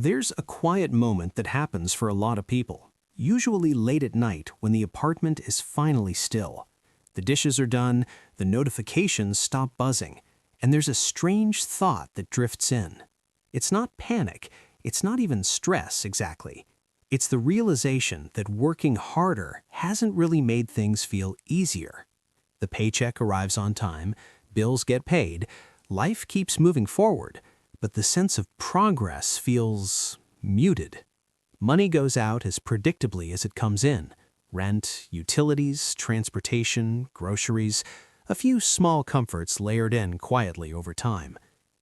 There's a quiet moment that happens for a lot of people, usually late at night when the apartment is finally still. The dishes are done, the notifications stop buzzing, and there's a strange thought that drifts in. It's not panic, it's not even stress exactly. It's the realization that working harder hasn't really made things feel easier. The paycheck arrives on time, bills get paid, life keeps moving forward, but the sense of progress feels muted. Money goes out as predictably as it comes in. Rent, utilities, transportation, groceries, a few small comforts layered in quietly over time.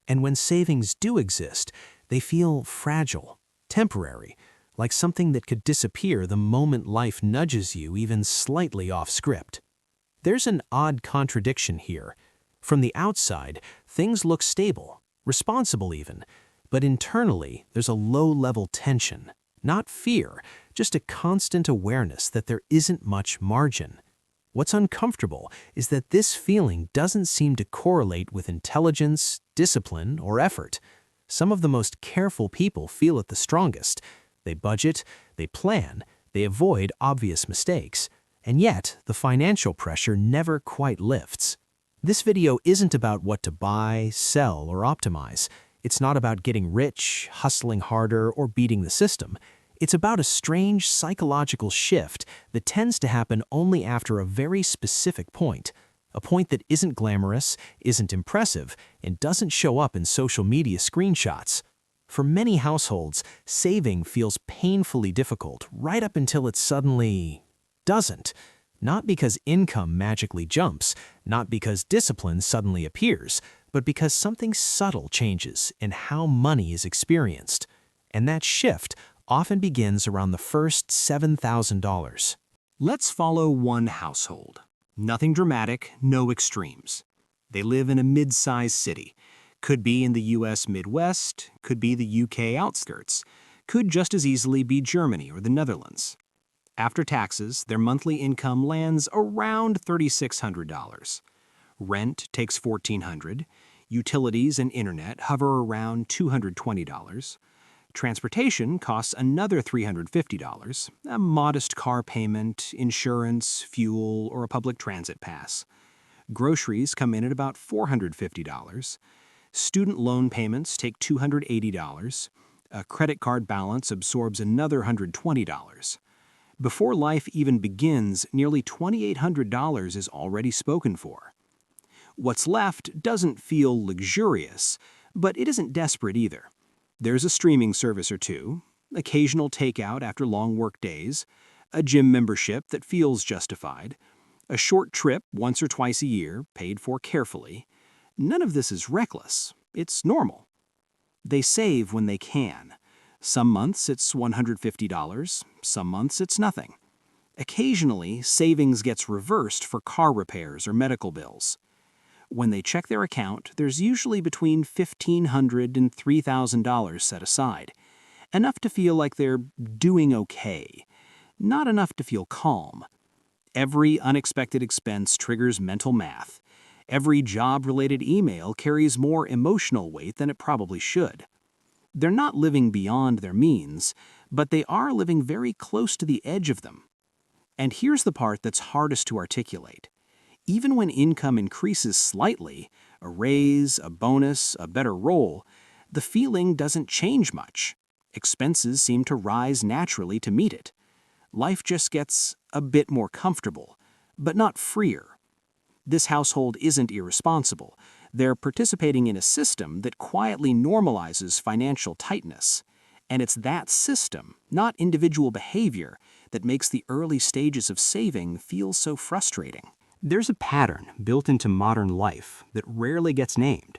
And when savings do exist, they feel fragile, temporary, like something that could disappear the moment life nudges you even slightly off script. There's an odd contradiction here. From the outside, things look stable, responsible even, but internally there's a low-level tension. Not fear, just a constant awareness that there isn't much margin. What's uncomfortable is that this feeling doesn't seem to correlate with intelligence, discipline, or effort. Some of the most careful people feel it the strongest. They budget, they plan, they avoid obvious mistakes, and yet the financial pressure never quite lifts. This video isn't about what to buy, sell, or optimize. It's not about getting rich, hustling harder, or beating the system. It's about a strange psychological shift that tends to happen only after a very specific point. A point that isn't glamorous, isn't impressive, and doesn't show up in social media screenshots. For many households, saving feels painfully difficult right up until it suddenly doesn't. Not because income magically jumps, not because discipline suddenly appears, but because something subtle changes in how money is experienced. And that shift often begins around the first $7,000. Let's follow one household. Nothing dramatic, no extremes. They live in a mid-sized city. Could be in the US Midwest, could be the UK outskirts, could just as easily be Germany or the Netherlands. After taxes, their monthly income lands around $3,600. Rent takes $1,400. Utilities and internet hover around $220. Transportation costs another $350, a modest car payment, insurance, fuel, or a public transit pass. Groceries come in at about $450. Student loan payments take $280. A credit card balance absorbs another $120. Before life even begins, nearly $2,800 is already spoken for. What's left doesn't feel luxurious, but it isn't desperate either. There's a streaming service or two, occasional takeout after long work days, a gym membership that feels justified, a short trip once or twice a year, paid for carefully. None of this is reckless. It's normal. They save when they can. Some months it's $150, some months it's nothing. Occasionally, savings gets reversed for car repairs or medical bills. When they check their account, there's usually between $1,500 and $3,000 set aside. Enough to feel like they're doing okay. Not enough to feel calm. Every unexpected expense triggers mental math. Every job-related email carries more emotional weight than it probably should. They're not living beyond their means, but they are living very close to the edge of them. And here's the part that's hardest to articulate. Even when income increases slightly, a raise, a bonus, a better role, the feeling doesn't change much. Expenses seem to rise naturally to meet it. Life just gets a bit more comfortable, but not freer. This household isn't irresponsible. They're participating in a system that quietly normalizes financial tightness. And it's that system, not individual behavior, that makes the early stages of saving feel so frustrating. There's a pattern built into modern life that rarely gets named.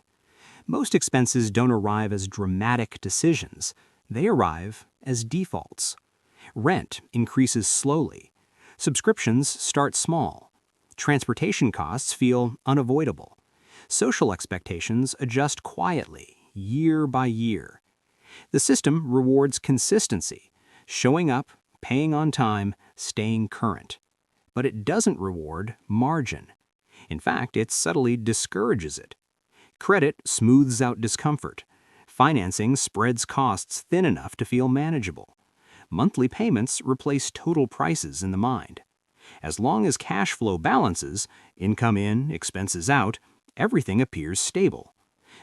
Most expenses don't arrive as dramatic decisions. They arrive as defaults. Rent increases slowly. Subscriptions start small. Transportation costs feel unavoidable. Social expectations adjust quietly, year by year. The system rewards consistency, showing up, paying on time, staying current. But it doesn't reward margin. In fact, it subtly discourages it. Credit smooths out discomfort. Financing spreads costs thin enough to feel manageable. Monthly payments replace total prices in the mind. As long as cash flow balances, income in, expenses out, everything appears stable.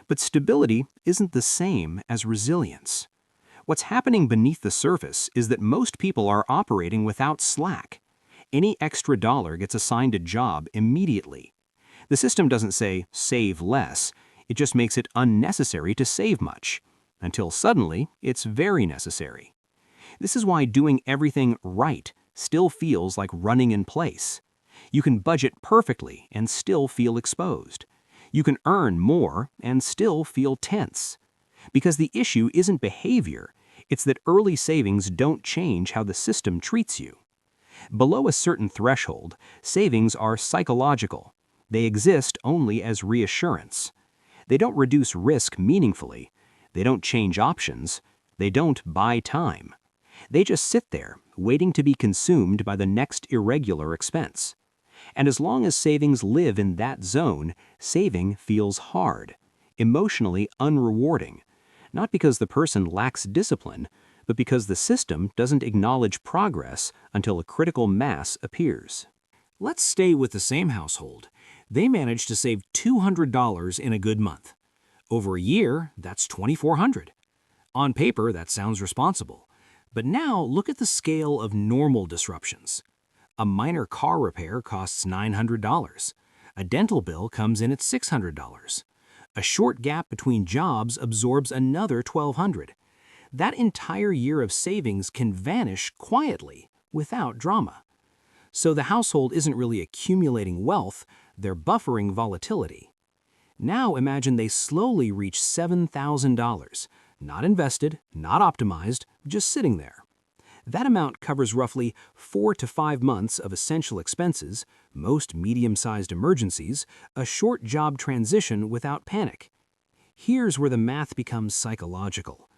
But stability isn't the same as resilience. What's happening beneath the surface is that most people are operating without slack. Any extra dollar gets assigned a job immediately. The system doesn't say, save less. It just makes it unnecessary to save much, until suddenly it's very necessary. This is why doing everything right still feels like running in place. You can budget perfectly and still feel exposed. You can earn more and still feel tense. Because the issue isn't behavior, it's that early savings don't change how the system treats you. Below a certain threshold, savings are psychological. They exist only as reassurance. They don't reduce risk meaningfully. They don't change options. They don't buy time. They just sit there, waiting to be consumed by the next irregular expense. And as long as savings live in that zone, saving feels hard, emotionally unrewarding, not because the person lacks discipline, but because the system doesn't acknowledge progress until a critical mass appears. Let's stay with the same household. They managed to save $200 in a good month. Over a year, that's $2,400. On paper, that sounds responsible. But now look at the scale of normal disruptions. A minor car repair costs $900. A dental bill comes in at $600. A short gap between jobs absorbs another $1,200. That entire year of savings can vanish quietly, without drama. So the household isn't really accumulating wealth, they're buffering volatility. Now imagine they slowly reach $7,000, not invested, not optimized, just sitting there. That amount covers roughly 4 to 5 months of essential expenses, most medium-sized emergencies, a short job transition without panic. Here's where the math becomes psychological.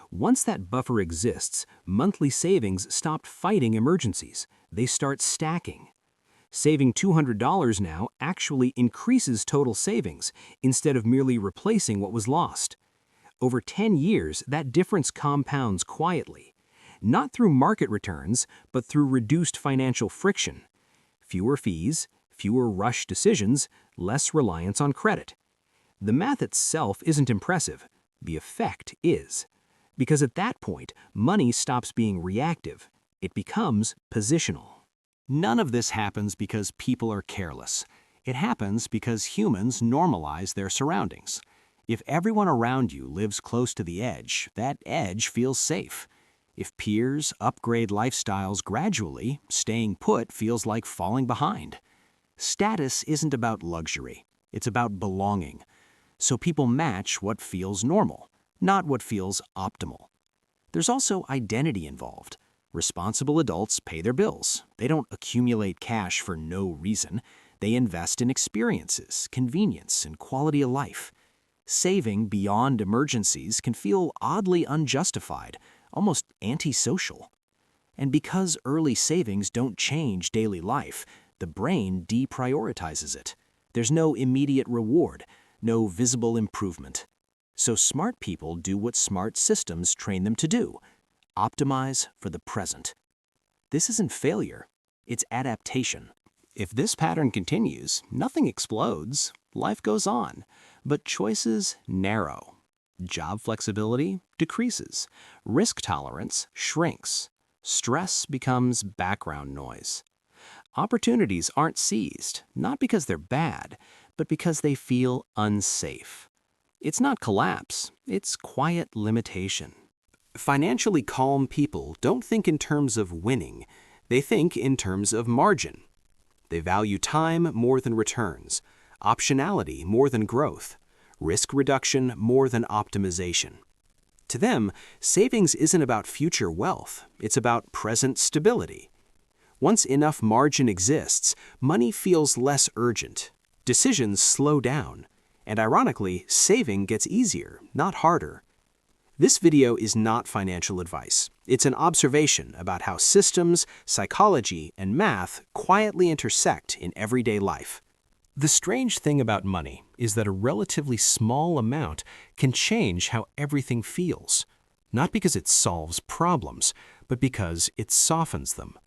Once that buffer exists, monthly savings stop fighting emergencies. They start stacking. Saving $200 now actually increases total savings instead of merely replacing what was lost. Over 10 years, that difference compounds quietly, not through market returns, but through reduced financial friction. Fewer fees, fewer rush decisions, less reliance on credit. The math itself isn't impressive. The effect is. Because at that point, money stops being reactive. It becomes positional. None of this happens because people are careless. It happens because humans normalize their surroundings. If everyone around you lives close to the edge, that edge feels safe. If peers upgrade lifestyles gradually, staying put feels like falling behind. Status isn't about luxury. It's about belonging. So people match what feels normal, not what feels optimal. There's also identity involved. Responsible adults pay their bills. They don't accumulate cash for no reason. They invest in experiences, convenience, and quality of life. Saving beyond emergencies can feel oddly unjustified, almost antisocial. And because early savings don't change daily life, the brain deprioritizes it. There's no immediate reward, no visible improvement. So smart people do what smart systems train them to do. Optimize for the present. This isn't failure, it's adaptation. If this pattern continues, nothing explodes, life goes on, but choices narrow. Job flexibility decreases, risk tolerance shrinks, stress becomes background noise. Opportunities aren't seized, not because they're bad, but because they feel unsafe. It's not collapse, it's quiet limitation. Financially calm people don't think in terms of winning, they think in terms of margin. They value time more than returns, optionality more than growth, risk reduction more than optimization. To them, savings isn't about future wealth, it's about present stability. Once enough margin exists, money feels less urgent, decisions slow down, and ironically, saving gets easier, not harder. This video is not financial advice. It's an observation about how systems, psychology, and math quietly intersect in everyday life. The strange thing about money is that a relatively small amount can change how everything feels, not because it solves problems, but because it softens them.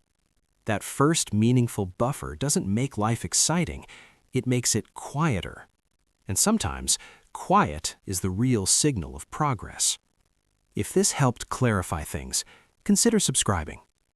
That first meaningful buffer doesn't make life exciting, it makes it quieter. And sometimes, quiet is the real signal of progress. If this helped clarify things, consider subscribing.